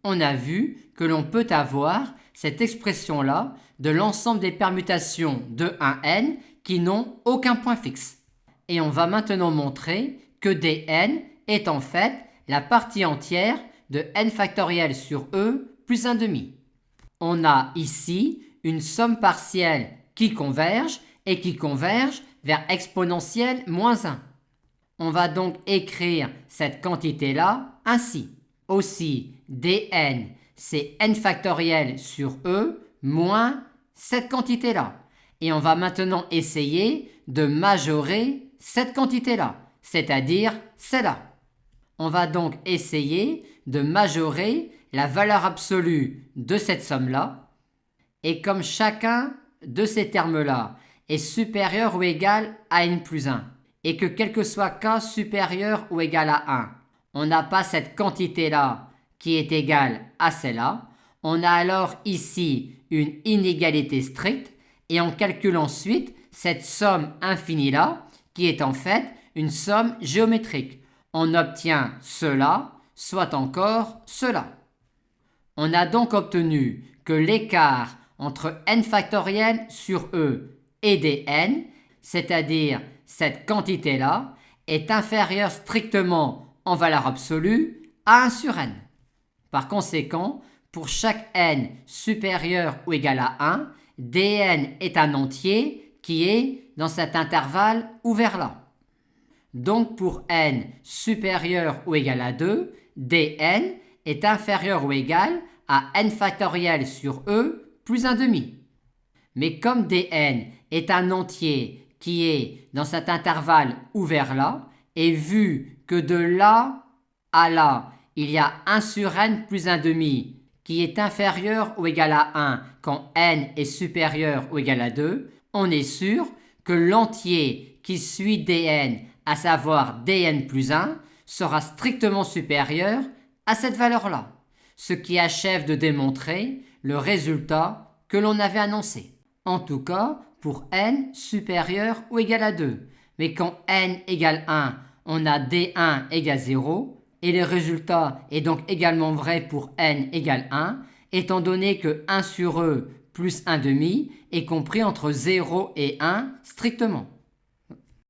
on a vu que l'on peut avoir cette expression-là de l'ensemble des permutations de 1n qui n'ont aucun point fixe. Et on va maintenant montrer que dn est en fait la partie entière de n factoriel sur e plus 1 demi. On a ici une somme partielle qui converge et qui converge vers exponentielle moins 1. On va donc écrire cette quantité-là ainsi. Aussi, dn, c'est n factoriel sur e moins cette quantité-là. Et on va maintenant essayer de majorer cette quantité-là, c'est-à-dire celle-là. On va donc essayer de majorer la valeur absolue de cette somme-là. Et comme chacun de ces termes-là est supérieur ou égal à n plus 1, et que quel que soit k supérieur ou égal à 1, on n'a pas cette quantité-là qui est égale à celle-là, on a alors ici une inégalité stricte et on calcule ensuite cette somme infinie-là qui est en fait une somme géométrique. On obtient cela, soit encore cela. On a donc obtenu que l'écart entre n factoriel sur e et dn, c'est-à-dire cette quantité-là, est inférieur strictement en valeur absolue à 1 sur n. Par conséquent, pour chaque n supérieur ou égal à 1, dn est un entier qui est dans cet intervalle ouvert là. Donc pour n supérieur ou égal à 2, dn est inférieur ou égal à n factoriel sur e plus 1 demi. Mais comme dn est un entier qui est dans cet intervalle ouvert là, et vu que de là à là, il y a 1 sur n plus 1 demi qui est inférieur ou égal à 1 quand n est supérieur ou égal à 2, on est sûr que l'entier qui suit dn, à savoir dn plus 1, sera strictement supérieur à cette valeur-là, ce qui achève de démontrer le résultat que l'on avait annoncé. En tout cas, pour n supérieur ou égal à 2. Mais quand n égale 1, on a d1 égale 0, et le résultat est donc également vrai pour n égale 1, étant donné que 1 sur e plus 1 demi est compris entre 0 et 1 strictement.